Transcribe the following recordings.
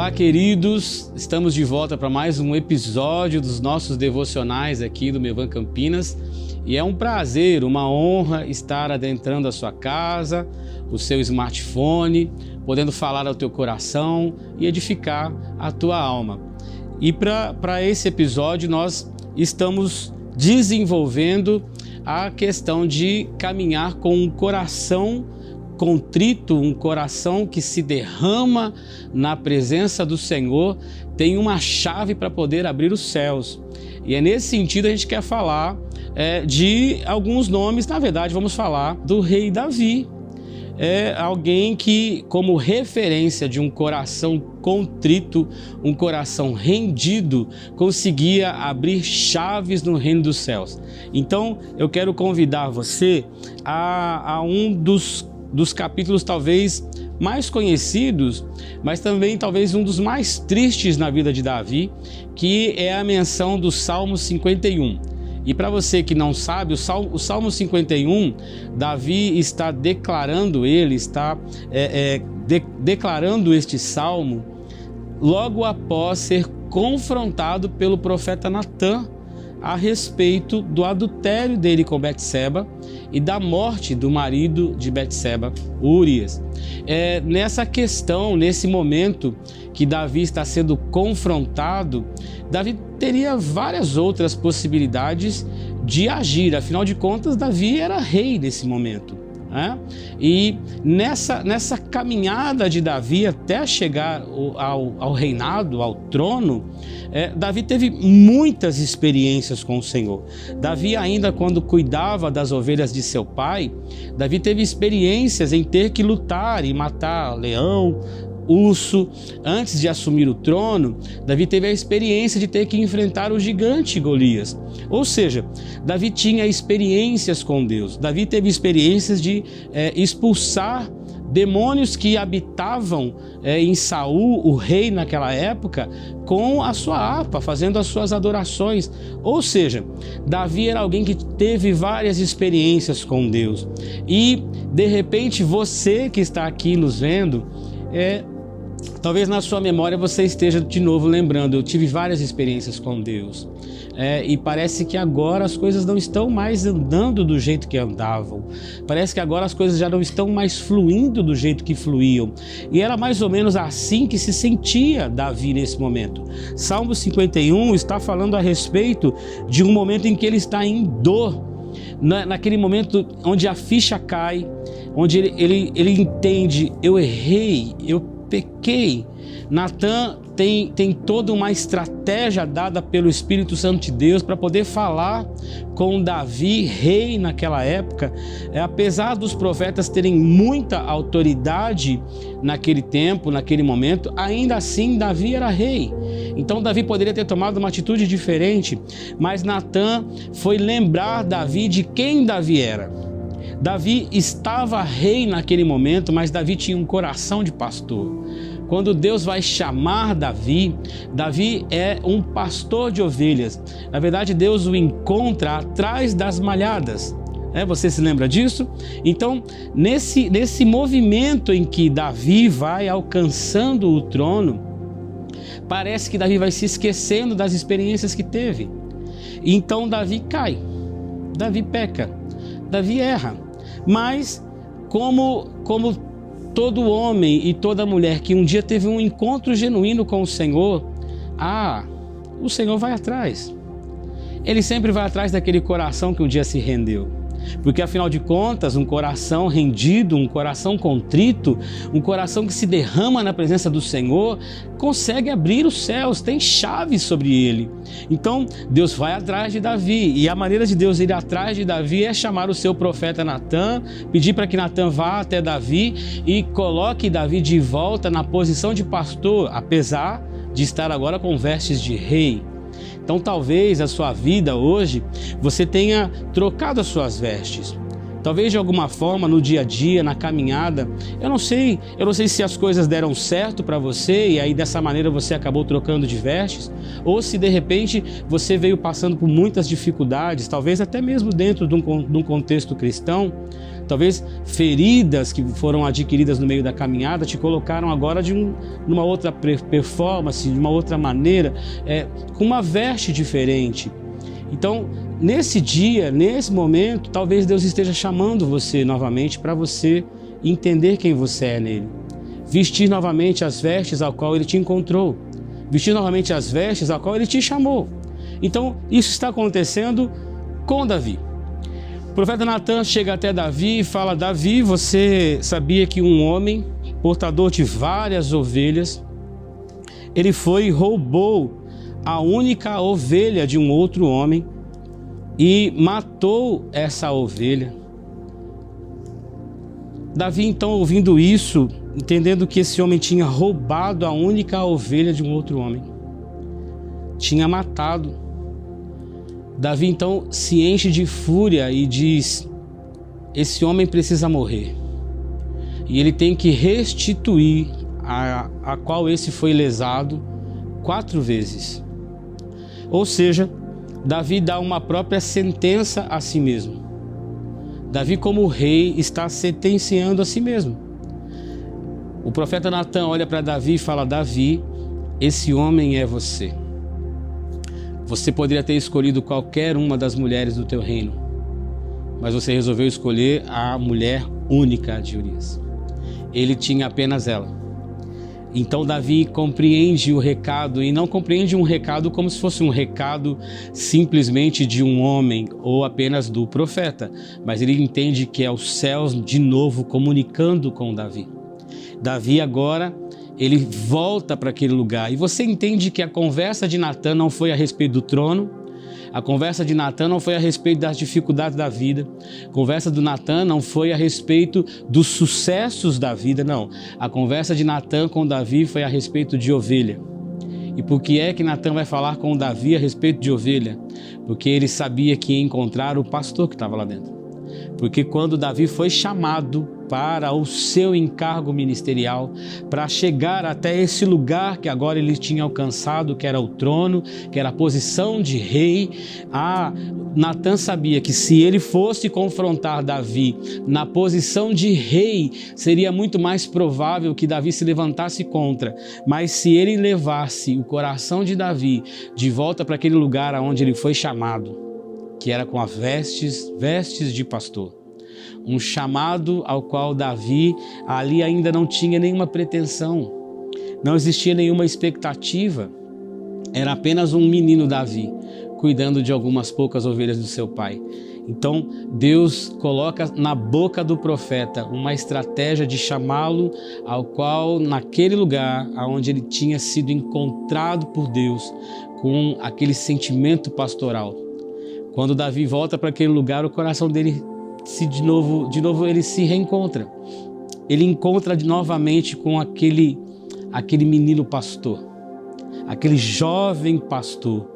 Olá, queridos, estamos de volta para mais um episódio dos nossos devocionais aqui do Mevan Campinas e é um prazer, uma honra estar adentrando a sua casa, o seu smartphone, podendo falar ao teu coração e edificar a tua alma. E para esse episódio nós estamos desenvolvendo a questão de caminhar com um coração contrito, um coração que se derrama na presença do Senhor, tem uma chave para poder abrir os céus. E é nesse sentido a gente quer falar de alguns nomes. Na verdade, vamos falar do rei Davi. É alguém que, como referência de um coração contrito, um coração rendido, conseguia abrir chaves no reino dos céus. Então, eu quero convidar você a um dos capítulos talvez mais conhecidos, mas também talvez um dos mais tristes na vida de Davi, que é a menção do Salmo 51. E para você que não sabe, o Salmo 51, Davi está declarando, declarando este salmo logo após ser confrontado pelo profeta Natã a respeito do adultério dele com Betseba e da morte do marido de Betseba, Urias. Nessa questão, nesse momento que Davi está sendo confrontado, Davi teria várias outras possibilidades de agir. Afinal de contas, Davi era rei nesse momento. E nessa caminhada de Davi até chegar ao reinado, ao trono, Davi teve muitas experiências com o Senhor. Davi, ainda quando cuidava das ovelhas de seu pai, Davi teve experiências em ter que lutar e matar leão, urso. Antes de assumir o trono, Davi teve a experiência de ter que enfrentar o gigante Golias. Ou seja, Davi tinha experiências com Deus. Davi teve experiências de expulsar demônios que habitavam em Saul, o rei naquela época, com a sua harpa, fazendo as suas adorações. Ou seja, Davi era alguém que teve várias experiências com Deus. E, de repente, você que está aqui nos vendo, talvez na sua memória você esteja de novo lembrando: eu tive várias experiências com Deus. E parece que agora as coisas não estão mais andando do jeito que andavam. Parece que agora as coisas já não estão mais fluindo do jeito que fluíam. E era mais ou menos assim que se sentia Davi nesse momento. Salmo 51 está falando a respeito de um momento em que ele está em dor. Naquele momento onde a ficha cai, onde ele entende: eu errei, eu pequei. Natã tem toda uma estratégia dada pelo Espírito Santo de Deus para poder falar com Davi, rei naquela época. Apesar dos profetas terem muita autoridade naquele tempo, naquele momento, ainda assim Davi era rei. Então Davi poderia ter tomado uma atitude diferente, mas Natã foi lembrar Davi de quem Davi era. Davi estava rei naquele momento, mas Davi tinha um coração de pastor. Quando Deus vai chamar Davi, Davi é um pastor de ovelhas. Na verdade, Deus o encontra atrás das malhadas. Você se lembra disso? Então, nesse movimento em que Davi vai alcançando o trono, parece que Davi vai se esquecendo das experiências que teve. Então Davi cai, Davi peca, Davi erra. Mas como todo homem e toda mulher que um dia teve um encontro genuíno com o Senhor, o Senhor vai atrás. Ele sempre vai atrás daquele coração que um dia se rendeu. Porque afinal de contas, um coração rendido, um coração contrito, um coração que se derrama na presença do Senhor, consegue abrir os céus, tem chaves sobre ele. Então Deus vai atrás de Davi, e a maneira de Deus ir atrás de Davi é chamar o seu profeta Natã, pedir para que Natã vá até Davi e coloque Davi de volta na posição de pastor, apesar de estar agora com vestes de rei. Então talvez a sua vida hoje, você tenha trocado as suas vestes. Talvez de alguma forma no dia a dia, na caminhada, eu não sei se as coisas deram certo para você e aí dessa maneira você acabou trocando de vestes, ou se de repente você veio passando por muitas dificuldades, talvez até mesmo dentro de um contexto cristão, talvez feridas que foram adquiridas no meio da caminhada te colocaram agora numa outra performance, de uma outra maneira, com uma veste diferente. Então, nesse dia, nesse momento, talvez Deus esteja chamando você novamente para você entender quem você é nele. Vestir novamente as vestes ao qual ele te encontrou. Vestir novamente as vestes ao qual ele te chamou. Então, isso está acontecendo com Davi. O profeta Natan chega até Davi e fala: Davi, você sabia que um homem, portador de várias ovelhas, ele foi e roubou a única ovelha de um outro homem e matou essa ovelha. Davi, então, ouvindo isso, entendendo que esse homem tinha roubado a única ovelha de um outro homem, tinha matado, Davi, então, se enche de fúria e diz: esse homem precisa morrer. E ele tem que restituir a qual esse foi lesado 4 vezes. Ou seja, Davi dá uma própria sentença a si mesmo. Davi, como rei, está sentenciando a si mesmo. O profeta Natan olha para Davi e fala: Davi, esse homem é você. Você poderia ter escolhido qualquer uma das mulheres do teu reino, mas você resolveu escolher a mulher única de Urias. Ele tinha apenas ela. Então Davi compreende o recado, e não compreende um recado como se fosse um recado simplesmente de um homem ou apenas do profeta, mas ele entende que é os céus de novo comunicando com Davi. Davi agora, ele volta para aquele lugar, e você entende que a conversa de Natan não foi a respeito do trono, a conversa de Natan não foi a respeito das dificuldades da vida. A conversa do Natan não foi a respeito dos sucessos da vida, não. A conversa de Natan com Davi foi a respeito de ovelha. E por que é que Natan vai falar com Davi a respeito de ovelha? Porque ele sabia que ia encontrar o pastor que estava lá dentro. Porque quando Davi foi chamado para o seu encargo ministerial, para chegar até esse lugar que agora ele tinha alcançado, que era o trono, que era a posição de rei, Natan sabia que se ele fosse confrontar Davi na posição de rei, seria muito mais provável que Davi se levantasse contra. Mas se ele levasse o coração de Davi de volta para aquele lugar aonde ele foi chamado, que era com as vestes de pastor, um chamado ao qual Davi ali ainda não tinha nenhuma pretensão, não existia nenhuma expectativa, era apenas um menino Davi, cuidando de algumas poucas ovelhas do seu pai. Então Deus coloca na boca do profeta uma estratégia de chamá-lo ao qual, naquele lugar onde ele tinha sido encontrado por Deus, com aquele sentimento pastoral. Quando Davi volta para aquele lugar, o coração dele de novo ele se reencontra. Ele encontra novamente com aquele menino pastor, aquele jovem pastor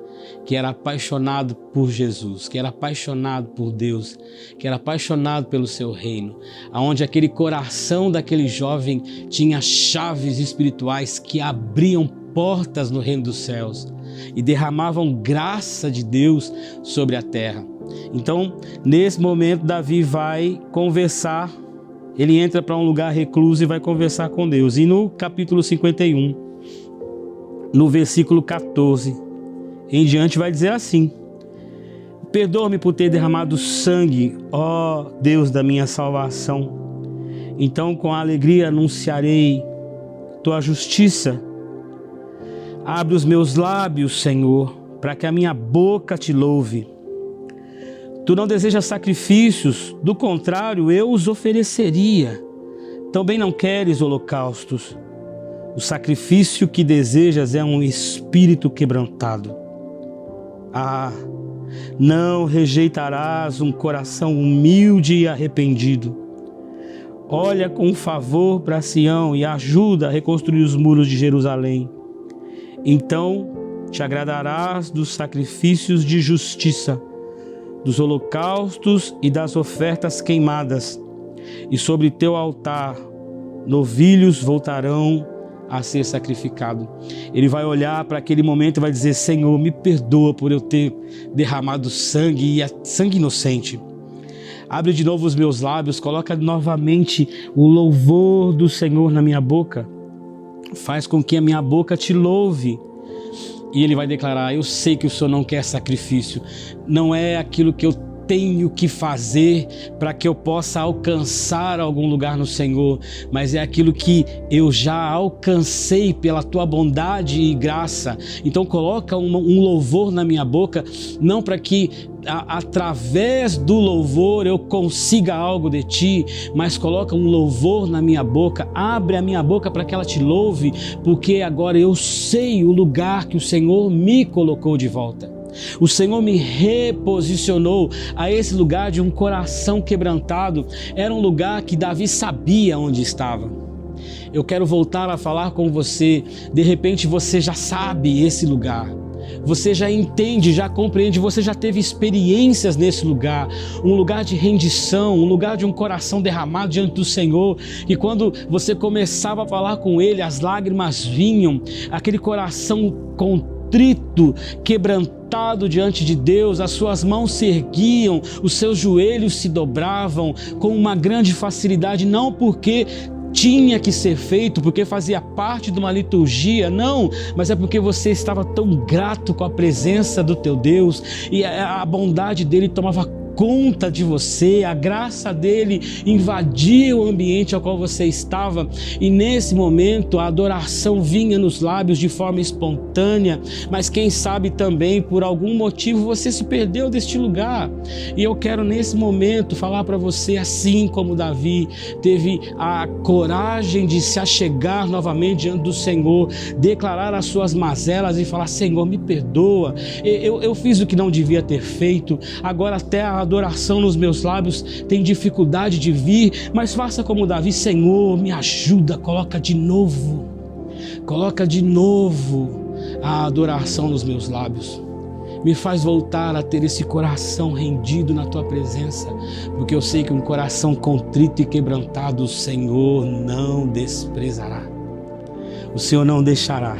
que era apaixonado por Jesus, que era apaixonado por Deus, que era apaixonado pelo seu reino, aonde aquele coração daquele jovem tinha chaves espirituais que abriam portas no reino dos céus e derramavam graça de Deus sobre a terra. Então, nesse momento, Davi vai conversar, ele entra para um lugar recluso e vai conversar com Deus. E no capítulo 51, no versículo 14 em diante, vai dizer assim: perdoa-me por ter derramado sangue, ó Deus da minha salvação. Então com alegria anunciarei tua justiça. Abre os meus lábios, Senhor, para que a minha boca te louve. Tu não desejas sacrifícios, do contrário, eu os ofereceria. Também não queres holocaustos. O sacrifício que desejas é um espírito quebrantado. Não rejeitarás um coração humilde e arrependido. Olha com favor para Sião e ajuda a reconstruir os muros de Jerusalém. Então te agradarás dos sacrifícios de justiça. dos holocaustos e das ofertas queimadas, e sobre teu altar novilhos voltarão a ser sacrificado. Ele vai olhar para aquele momento e vai dizer: Senhor, me perdoa por eu ter derramado sangue, e sangue inocente. Abre de novo os meus lábios, coloca novamente o louvor do Senhor na minha boca. Faz com que a minha boca te louve. E ele vai declarar: eu sei que o Senhor não quer sacrifício. Não é aquilo que eu tenho que fazer para que eu possa alcançar algum lugar no Senhor, mas é aquilo que eu já alcancei pela tua bondade e graça. Então coloca um louvor na minha boca, não para que através do louvor eu consiga algo de ti, mas coloca um louvor na minha boca, abre a minha boca para que ela te louve, porque agora eu sei o lugar que o Senhor me colocou de volta. O Senhor me reposicionou a esse lugar de um coração quebrantado. Era um lugar que Davi sabia onde estava. Eu quero voltar a falar com você. De repente você já sabe esse lugar. Você já entende, já compreende, você já teve experiências nesse lugar. Um lugar de rendição, um lugar de um coração derramado diante do Senhor. E quando você começava a falar com Ele, as lágrimas vinham, aquele coração contrito, quebrantado diante de Deus, as suas mãos se erguiam, os seus joelhos se dobravam com uma grande facilidade, não porque tinha que ser feito, porque fazia parte de uma liturgia, não, mas é porque você estava tão grato com a presença do teu Deus e a bondade dele tomava conta de você, a graça dele invadia o ambiente ao qual você estava, e nesse momento a adoração vinha nos lábios de forma espontânea. Mas quem sabe também por algum motivo você se perdeu deste lugar, e eu quero nesse momento falar para você, assim como Davi teve a coragem de se achegar novamente diante do Senhor, declarar as suas mazelas e falar: Senhor, me perdoa, eu fiz o que não devia ter feito, agora até a adoração nos meus lábios tem dificuldade de vir, mas faça como Davi: Senhor, me ajuda, coloca de novo a adoração nos meus lábios, me faz voltar a ter esse coração rendido na tua presença, porque eu sei que um coração contrito e quebrantado o Senhor não desprezará, o Senhor não deixará,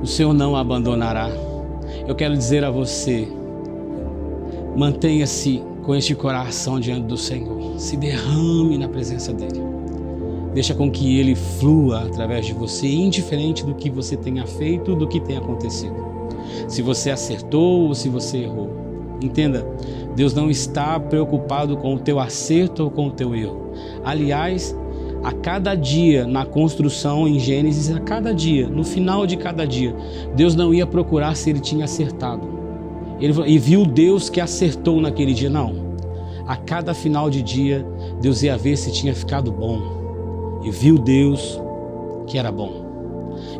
o Senhor não abandonará. Eu quero dizer a você: mantenha-se com este coração diante do Senhor, se derrame na presença dele, deixa com que ele flua através de você, indiferente do que você tenha feito, do que tenha acontecido, se você acertou ou se você errou. Entenda, Deus não está preocupado com o teu acerto ou com o teu erro. Aliás, a cada dia na construção em Gênesis, a cada dia, no final de cada dia, Deus não ia procurar se ele tinha acertado e viu Deus que acertou naquele dia. Não, a cada final de dia Deus ia ver se tinha ficado bom, e viu Deus que era bom.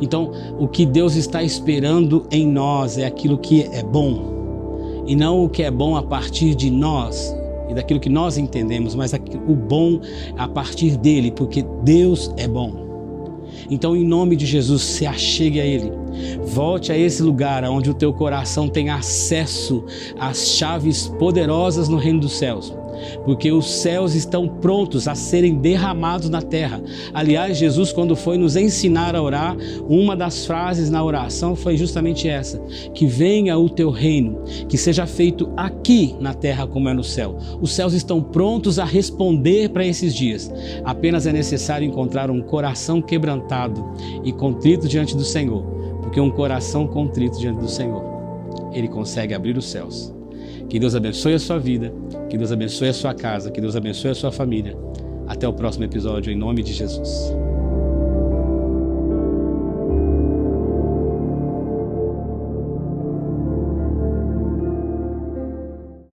Então o que Deus está esperando em nós é aquilo que é bom, e não o que é bom a partir de nós e daquilo que nós entendemos, mas o bom a partir dele, porque Deus é bom. Então, em nome de Jesus, se achegue a Ele. Volte a esse lugar onde o teu coração tem acesso às chaves poderosas no reino dos céus, porque os céus estão prontos a serem derramados na terra. Aliás, Jesus, quando foi nos ensinar a orar, uma das frases na oração foi justamente essa: que venha o teu reino, que seja feito aqui na terra como é no céu. Os céus estão prontos a responder para esses dias. Apenas é necessário encontrar um coração quebrantado e contrito diante do Senhor, porque um coração contrito diante do Senhor, Ele consegue abrir os céus. Que Deus abençoe a sua vida, que Deus abençoe a sua casa, que Deus abençoe a sua família. Até o próximo episódio, em nome de Jesus.